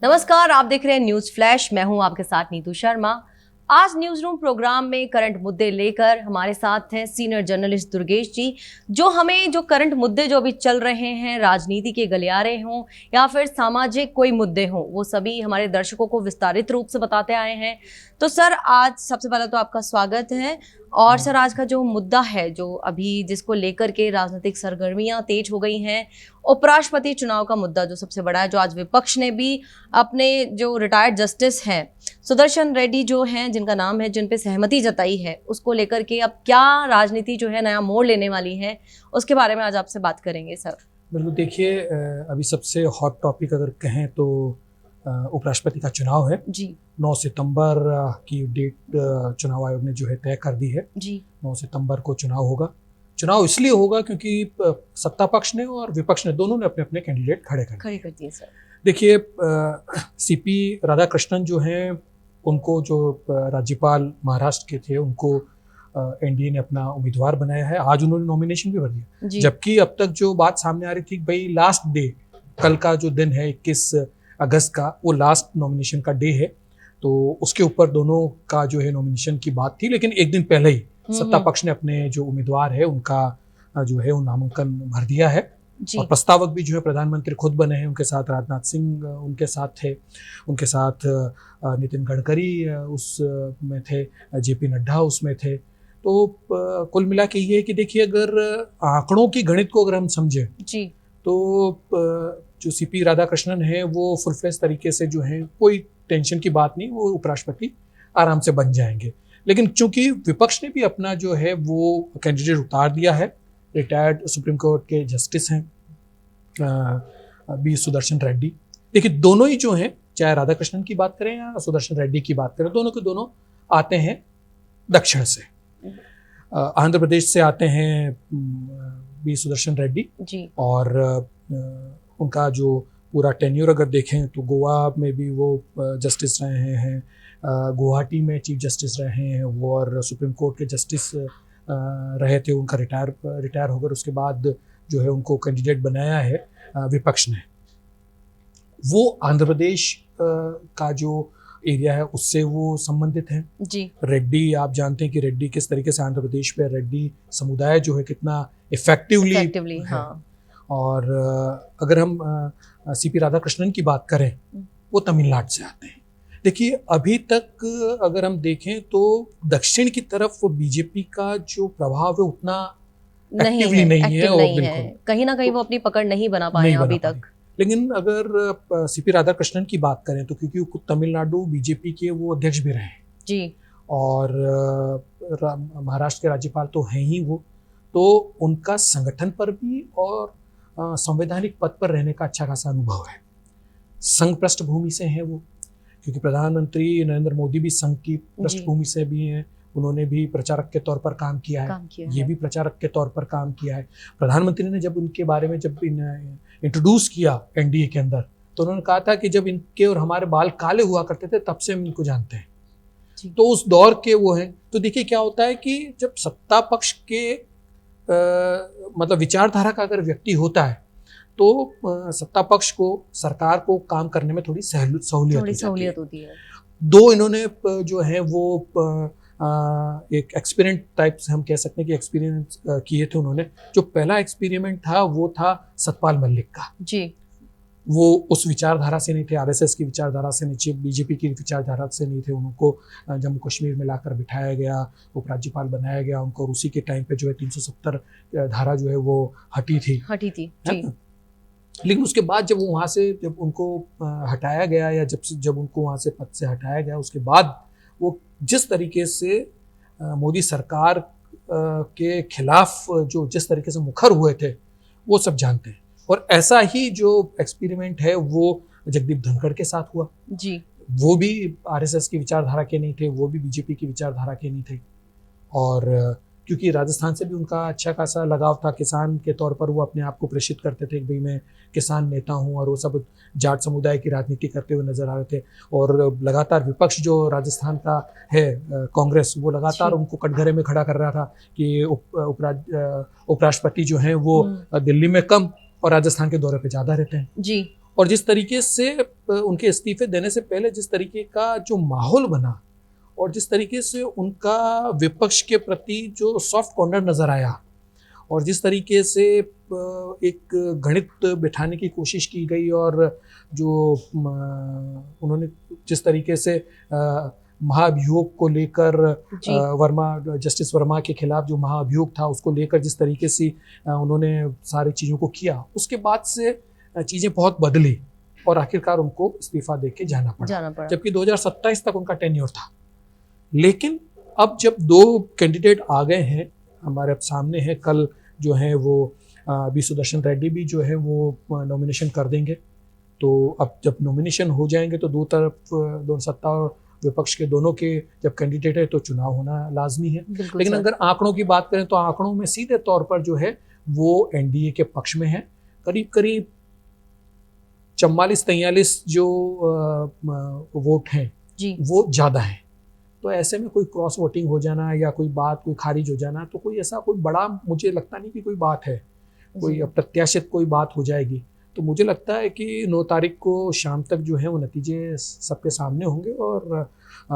नमस्कार, आप देख रहे हैं न्यूज फ्लैश। मैं हूं आपके साथ नीतू शर्मा। आज न्यूज रूम प्रोग्राम में करंट मुद्दे लेकर हमारे साथ हैं सीनियर जर्नलिस्ट दुर्गेश जी, जो हमें जो करंट मुद्दे जो अभी चल रहे हैं, राजनीति के गलियारे हों या फिर सामाजिक कोई मुद्दे हों, वो सभी हमारे दर्शकों को विस्तारित रूप से बताते आए हैं। तो सर, आज सबसे पहले तो आपका स्वागत है। और सर, आज का जो मुद्दा है, जो अभी जिसको लेकर के राजनीतिक सरगर्मियां तेज हो गई हैं, उपराष्ट्रपति चुनाव का मुद्दा जो सबसे बड़ा है, जो आज विपक्ष ने भी अपने जो रिटायर्ड जस्टिस हैं सुदर्शन रेड्डी जो हैं, जिनका नाम है, जिन पे सहमति जताई है, उसको लेकर के अब क्या राजनीति जो है नया मोड़ लेने वाली है, उसके बारे में आज आपसे बात करेंगे सर। बिल्कुल, देखिए अभी सबसे हॉट टॉपिक अगर कहें तो उपराष्ट्रपति का चुनाव है जी। 9 सितंबर की डेट चुनाव आयोग ने जो है तय कर दी है जी। 9 सितंबर को चुनाव होगा। चुनाव इसलिए होगा क्योंकि सत्ता पक्ष ने और विपक्ष ने दोनों ने अपने अपने कैंडिडेट खड़े कर दिए सर। देखिए, सीपी राधाकृष्णन जो हैं, उनको जो राज्यपाल महाराष्ट्र के थे, उनको एनडीए ने अपना उम्मीदवार बनाया है। आज उन्होंने नॉमिनेशन भी भर दिया, जबकि अब तक जो बात सामने आ रही थी भाई लास्ट डे, कल का जो दिन है 21 अगस्त का, वो लास्ट नॉमिनेशन का डे है, तो उसके ऊपर दोनों का जो है नॉमिनेशन की बात थी। लेकिन एक दिन पहले ही सत्ता पक्ष ने अपने जो उम्मीदवार है उनका जो है वो नामांकन भर दिया है और प्रस्तावक भी जो है प्रधानमंत्री खुद बने हैं। उनके साथ राजनाथ सिंह उनके साथ थे, उनके साथ नितिन गडकरी उस में थे, जेपी नड्डा उसमें थे। तो कुल मिला के ये है कि देखिए, अगर आंकड़ों की गणित को अगर हम समझें जी, तो जो सीपी राधाकृष्णन है वो फुल फ्लेज तरीके से जो है, कोई टेंशन की बात नहीं, वो उपराष्ट्रपति आराम से बन जाएंगे। लेकिन चूंकि विपक्ष ने भी अपना जो है वो कैंडिडेट उतार दिया है, रिटायर्ड सुप्रीम कोर्ट के जस्टिस हैं बी सुदर्शन रेड्डी। देखिए, दोनों ही जो हैं, चाहे राधाकृष्णन की बात करें या सुदर्शन रेड्डी की बात करें, दोनों के दोनों आते हैं दक्षिण से, आंध्र प्रदेश से आते हैं बी सुदर्शन रेड्डी जी। और उनका जो पूरा टेन्योर अगर देखें तो गोवा में भी वो जस्टिस रहे हैं, गुवाहाटी में चीफ जस्टिस रहे हैं वो, और सुप्रीम कोर्ट के जस्टिस रहे थे। उनका रिटायर होकर उसके बाद जो है उनको कैंडिडेट बनाया है विपक्ष ने। वो आंध्र प्रदेश का जो एरिया है उससे वो संबंधित हैं जी। रेड्डी, आप जानते हैं कि रेड्डी किस तरीके से आंध्र प्रदेश पे रेड्डी समुदाय जो है कितना इफेक्टिवली हाँ। और अगर हम सीपी राधाकृष्णन की बात करें, वो तमिलनाडु से आते हैं। देखिए, अभी तक अगर हम देखें तो दक्षिण की तरफ बीजेपी का जो प्रभाव है उतना एक्टिवली नहीं है और बिल्कुल कहीं ना कहीं वो अपनी पकड़ नहीं बना पाए अभी तक। लेकिन अगर सीपी राधाकृष्णन की बात करें तो क्योंकि तमिलनाडु बीजेपी के वो अध्यक्ष भी रहे जी, और महाराष्ट्र के राज्यपाल तो हैं ही वो, तो उनका संगठन पर भी और संवैधानिक पद पर रहने का अच्छा खासा अनुभव है। संघ पृष्ठभूमि से हैं वो, क्योंकि प्रधानमंत्री नरेंद्र मोदी भी संघ की पृष्ठभूमि से भी हैं। उन्होंने भी प्रचारक के तौर पर काम किया है, ये भी प्रचारक के तौर पर काम किया है। प्रधानमंत्री ने जब उनके बारे में जब इंट्रोड्यूस किया एनडीए के अंदर, तो उन्होंने कहा था कि जब इनके और हमारे बाल काले हुआ करते थे तब से हम इनको जानते हैं। तो उस दौर के वो हैं। तो देखिए, क्या होता है कि जब सत्ता पक्ष के मतलब विचारधारा का अगर व्यक्ति होता है तो सत्ता पक्ष को, सरकार को काम करने में थोड़ी सहूलियत होती है। दो इन्होंने जो है वो एक एक्सपेरिमेंट टाइप से हम कह सकते हैं कि एक्सपीरियंस किए थे उन्होंने। जो पहला एक्सपेरिमेंट था वो था सतपाल मलिक का जी। वो उस विचारधारा से नहीं थे, आरएसएस की विचारधारा से नहीं थे, बीजेपी की विचारधारा से नहीं थे। उनको जम्मू कश्मीर में लाकर बिठाया गया, उपराज्यपाल बनाया गया उनको, और उसी के टाइम पे जो है 370 धारा जो है वो हटी थी जी। लेकिन उसके बाद जब वो वहाँ से जब उनको हटाया गया, या जब उनको वहाँ से पद से हटाया गया, उसके बाद वो जिस तरीके से मोदी सरकार के खिलाफ जो जिस तरीके से मुखर हुए थे, वो सब जानते हैं। और ऐसा ही जो एक्सपेरिमेंट है वो जगदीप धनखड़ के साथ हुआ जी। वो भी आरएसएस की विचारधारा के नहीं थे, वो भी बीजेपी की विचारधारा के नहीं थे। और क्योंकि राजस्थान से भी उनका अच्छा खासा लगाव था, किसान के तौर पर वो अपने आप को प्रेषित करते थे कि भाई मैं किसान नेता हूँ, और वो सब जाट समुदाय की राजनीति करते हुए नजर आ रहे थे। और लगातार विपक्ष जो राजस्थान का है कांग्रेस, वो लगातार उनको कटघरे में खड़ा कर रहा था कि उपराष्ट्रपति जो हैं वो दिल्ली में कम और राजस्थान के दौरे पे ज़्यादा रहते हैं जी। और जिस तरीके से उनके इस्तीफे देने से पहले जिस तरीके का जो माहौल बना और जिस तरीके से उनका विपक्ष के प्रति जो सॉफ्ट कॉर्नर नज़र आया और जिस तरीके से एक गणित बिठाने की कोशिश की गई और जो उन्होंने जिस तरीके से महाभियोग को लेकर जस्टिस वर्मा के खिलाफ जो महाभियोग था उसको लेकर जिस तरीके से उन्होंने सारी चीज़ों को किया, उसके बाद से चीज़ें बहुत बदली और आखिरकार उनको इस्तीफा देके जाना पड़ा। जबकि 2027 तक उनका टेन्योर था। लेकिन अब जब 2 कैंडिडेट आ गए हैं हमारे अब सामने है, कल जो है वो बी सुदर्शन रेड्डी भी जो है वो नॉमिनेशन कर देंगे। तो अब जब नॉमिनेशन हो जाएंगे तो दोनों सत्ता और विपक्ष के दोनों के जब कैंडिडेट है तो चुनाव होना लाजमी है। लेकिन अगर आंकड़ों की बात करें तो आंकड़ों में सीधे तौर पर जो है वो एनडीए के पक्ष में है। करीब करीब 44-43 जो वोट हैं वो ज़्यादा हैं। तो ऐसे में कोई क्रॉस वोटिंग हो जाना या कोई बात कोई खारिज हो जाना तो कोई ऐसा कोई बड़ा मुझे लगता नहीं कि कोई बात है, कोई अप्रत्याशित कोई बात हो जाएगी। तो मुझे लगता है कि 9 तारीख को शाम तक जो है वो नतीजे सबके सामने होंगे और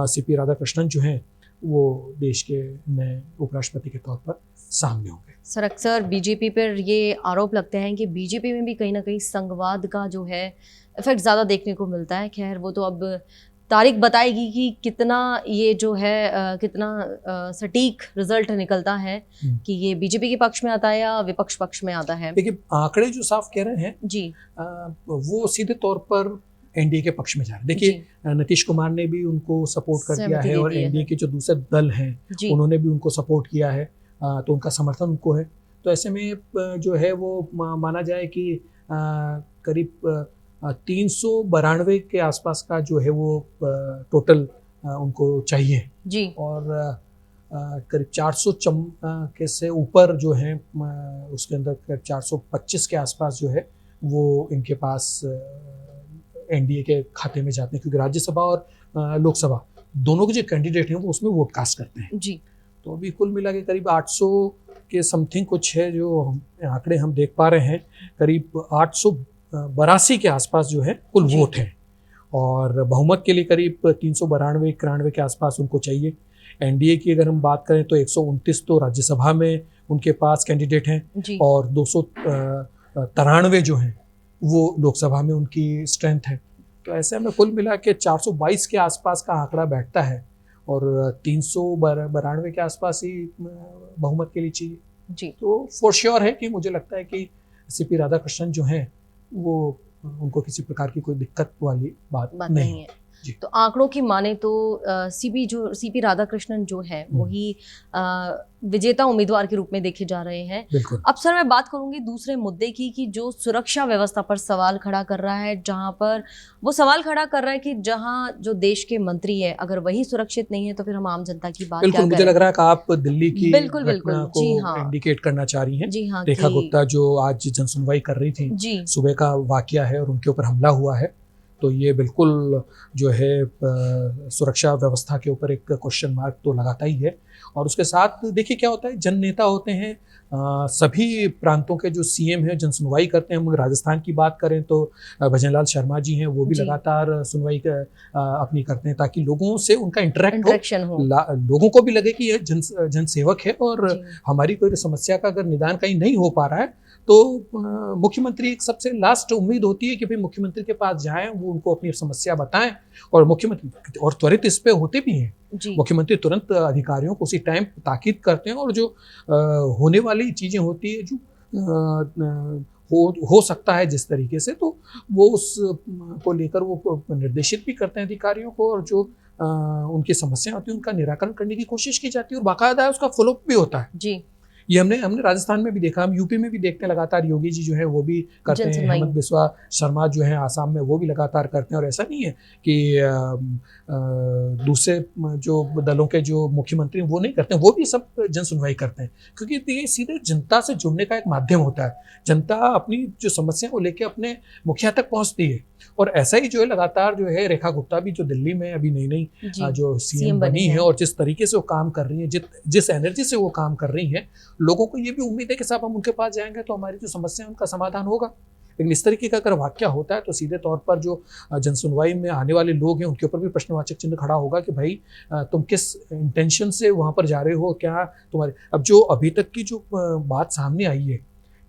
सीपी राधाकृष्णन जो हैं वो देश के नए उपराष्ट्रपति के तौर पर सामने होंगे। सर, अक्सर बीजेपी पर ये आरोप लगते हैं कि बीजेपी में भी कहीं ना कहीं संघवाद का जो है इफेक्ट ज़्यादा देखने को मिलता है। खैर वो तो अब तारीख बताएगी कि कितना ये जो है कितना सटीक रिजल्ट निकलता है कि ये बीजेपी के पक्ष में आता है या विपक्ष पक्ष में आता है। देखिए आंकड़े जो साफ कह रहे हैं जी वो सीधे तौर पर एनडीए के पक्ष में जा रहे हैं। देखिए नीतीश कुमार ने भी उनको सपोर्ट कर दिया है और एनडीए के जो दूसरे दल हैं उन्होंने भी उनको सपोर्ट किया है, तो उनका समर्थन उनको है। तो ऐसे में जो है वो माना जाए कि करीब 392 के आसपास का जो है वो टोटल उनको चाहिए जी। और करीब 400 के से ऊपर जो है उसके अंदर करीब 425 के आसपास जो है वो इनके पास एनडीए के खाते में जाते हैं, क्योंकि राज्यसभा और लोकसभा दोनों के जो कैंडिडेट हैं वो उसमें वोट कास्ट करते हैं जी। तो अभी कुल मिला के करीब 800 के समथिंग कुछ है जो आंकड़े हम देख पा रहे हैं। करीब 882 के आसपास जो है कुल वोट है और बहुमत के लिए करीब 392-91 के आसपास उनको चाहिए। एनडीए की अगर हम बात करें तो 129 तो राज्यसभा में उनके पास कैंडिडेट हैं और 293 जो हैं वो लोकसभा में उनकी स्ट्रेंथ है। तो ऐसे में कुल मिला के 422 के आसपास का आंकड़ा बैठता है और 392 के आसपास ही बहुमत के लिए चाहिए जी। तो फॉर श्योर है कि मुझे लगता है कि सीपी राधाकृष्णन जो हैं वो उनको किसी प्रकार की कोई दिक्कत वाली बात नहीं है। तो आंकड़ों की माने तो सीपी राधाकृष्णन जो है वही विजेता उम्मीदवार के रूप में देखे जा रहे हैं। अब सर मैं बात करूंगी दूसरे मुद्दे की कि जो सुरक्षा व्यवस्था पर सवाल खड़ा कर रहा है, जहां पर वो सवाल खड़ा कर रहा है कि जहां जो देश के मंत्री है अगर वही सुरक्षित नहीं है तो फिर हम आम जनता की बात क्या करें। मुझे लग रहा है कि आप दिल्ली की घटना को इंडिकेट करना चाह रही हैं। जी हाँ, रेखा गुप्ता जो आज जनसुनवाई कर रही थी, सुबह का वाकया है और उनके ऊपर हमला हुआ है। तो ये बिल्कुल जो है सुरक्षा व्यवस्था के ऊपर एक क्वेश्चन मार्क तो लगाता ही है। और उसके साथ देखिए क्या होता है, जन नेता होते हैं, सभी प्रांतों के जो सीएम हैं जनसुनवाई करते हैं। हम राजस्थान की बात करें तो भजनलाल शर्मा जी हैं, वो भी लगातार सुनवाई अपनी करते हैं ताकि लोगों से उनका इंटरेक्शन हो। लोगों को भी लगे कि ये जनसेवक है और हमारी कोई समस्या का अगर निदान कहीं नहीं हो पा रहा है तो मुख्यमंत्री एक सबसे लास्ट उम्मीद होती है कि भाई मुख्यमंत्री के पास जाएं, वो उनको अपनी समस्या बताएं और मुख्यमंत्री और त्वरित इस पे होते भी हैं। मुख्यमंत्री तुरंत अधिकारियों को उसी टाइम ताकीद करते हैं और जो होने वाली चीज़ें होती है जो हो सकता है जिस तरीके से, तो वो उस को लेकर वो निर्देशित भी करते हैं अधिकारियों को और जो उनकी समस्या होती है उनका निराकरण करने की कोशिश की जाती है और बाकायदा उसका फॉलोअप भी होता है जी। ये हमने राजस्थान में भी देखा, हम यूपी में भी देखते हैं लगातार। योगी जी जो है वो भी करते हैं, हेमंत बिस्वा शर्मा जो है आसाम में वो भी लगातार करते हैं। और ऐसा नहीं है कि दूसरे जो दलों के जो मुख्यमंत्री वो नहीं करते हैं, वो भी सब जन सुनवाई करते हैं, क्योंकि ये सीधे जनता से जुड़ने का एक माध्यम होता है। जनता अपनी जो समस्या को लेकर अपने मुखिया तक पहुँचती है और ऐसा ही जो है लगातार जो है रेखा गुप्ता भी जो दिल्ली में अभी नई जो सीएम बनी है और जिस तरीके से वो काम कर रही है, जिस एनर्जी से वो काम कर रही है, लोगों को ये भी उम्मीद है कि साहब हम उनके पास जाएंगे तो हमारी जो समस्या है उनका समाधान होगा। लेकिन इस तरीके का अगर वाक्य होता है तो सीधे तौर पर जो जनसुनवाई में आने वाले लोग हैं उनके ऊपर भी प्रश्नवाचक चिन्ह खड़ा होगा कि भाई तुम किस इंटेंशन से वहाँ पर जा रहे हो, क्या तुम्हारे। अब जो अभी तक की जो बात सामने आई है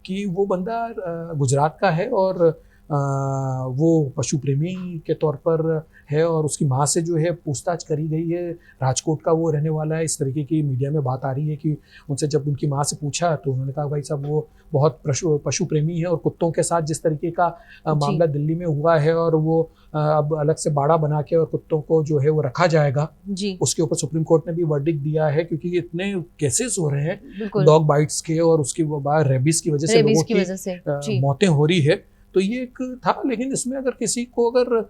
कि वो बंदा गुजरात का है और वो पशु प्रेमी के तौर पर है और उसकी माँ से जो है पूछताछ करी गई है, राजकोट का वो रहने वाला है। इस तरीके की मीडिया में बात आ रही है कि उनसे जब उनकी माँ से पूछा तो उन्होंने कहा भाई साहब वो बहुत पशु प्रेमी है और कुत्तों के साथ जिस तरीके का मामला दिल्ली में हुआ है और वो अब अलग से बाड़ा बना के और कुत्तों को जो है वो रखा जाएगा जी। उसके ऊपर सुप्रीम कोर्ट ने भी वर्डिक्ट दिया है क्योंकि इतने केसेस हो रहे हैं डॉग बाइट्स के और उसकी रेबीज की वजह से लोगों की मौतें हो रही है। तो ये एक था, लेकिन इसमें अगर किसी को अगर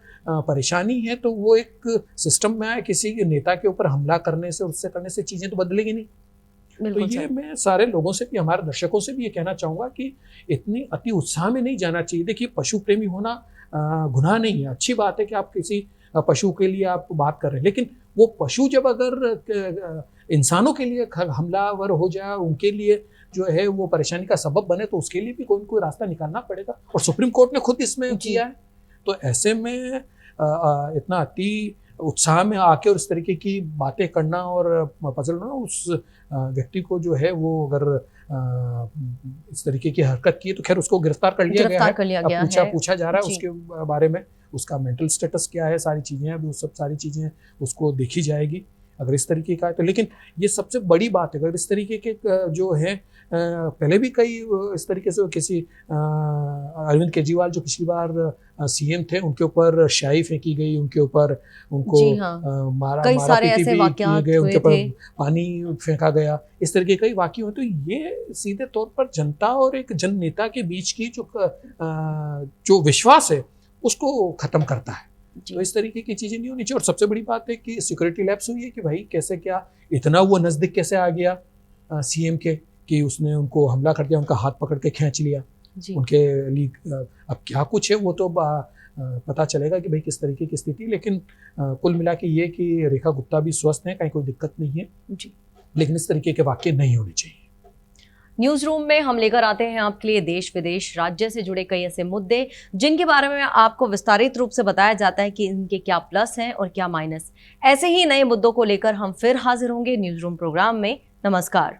परेशानी है तो वो एक सिस्टम में आए, किसी नेता के ऊपर हमला करने से उससे करने से चीज़ें तो बदलेगी नहीं। तो ये मैं सारे लोगों से भी, हमारे दर्शकों से भी ये कहना चाहूँगा कि इतनी अति उत्साह में नहीं जाना चाहिए। देखिए पशु प्रेमी होना गुनाह नहीं है, अच्छी बात है कि आप किसी पशु के लिए आप बात कर रहे हैं, लेकिन वो पशु जब अगर इंसानों के लिए हमलावर हो जाए, उनके लिए जो है वो परेशानी का सबब बने, तो उसके लिए भी कोई कोई रास्ता निकालना पड़ेगा और सुप्रीम कोर्ट ने खुद इसमें किया है। तो ऐसे में इतना अति उत्साह में आके और इस तरीके की बातें करना और पजलना, उस व्यक्ति को जो है वो अगर इस तरीके की हरकत की तो खैर उसको गिरफ्तार कर लिया गया है। पूछा जा रहा है उसके बारे में, उसका मेंटल स्टेटस क्या है, सारी चीज़ें हैं, वो सब सारी चीज़ें उसको देखी जाएगी अगर इस तरीके का है तो। लेकिन ये सबसे बड़ी बात है, अगर इस तरीके के जो है पहले भी कई इस तरीके से किसी अरविंद केजरीवाल जो पिछली बार सीएम थे उनके ऊपर शाई फेंकी गई, उनके ऊपर उनको मारा पीटी भी किए गए, उनके ऊपर पानी फेंका गया, इस तरीके कई वाक़ये हुए। तो ये सीधे तौर पर जनता और एक जन नेता के बीच की जो विश्वास है उसको ख़त्म करता है। तो इस तरीके की चीज़ें नहीं होनी चाहिए। और सबसे बड़ी बात है कि सिक्योरिटी लैप्स हुई है कि भाई कैसे क्या इतना वो नज़दीक कैसे आ गया सीएम के कि उसने उनको हमला कर दिया, उनका हाथ पकड़ के खींच लिया उनके लिए। अब क्या कुछ है वो तो पता चलेगा कि भाई किस तरीके की स्थिति। लेकिन कुल मिला के ये कि रेखा गुप्ता भी स्वस्थ हैं, कहीं कोई दिक्कत नहीं है जी। लेकिन इस तरीके के वाक़ये नहीं होने चाहिए। न्यूज रूम में हम लेकर आते हैं आपके लिए देश विदेश राज्य से जुड़े कई ऐसे मुद्दे जिनके बारे में आपको विस्तारित रूप से बताया जाता है कि इनके क्या प्लस हैं और क्या माइनस। ऐसे ही नए मुद्दों को लेकर हम फिर हाजिर होंगे न्यूज रूम प्रोग्राम में। नमस्कार।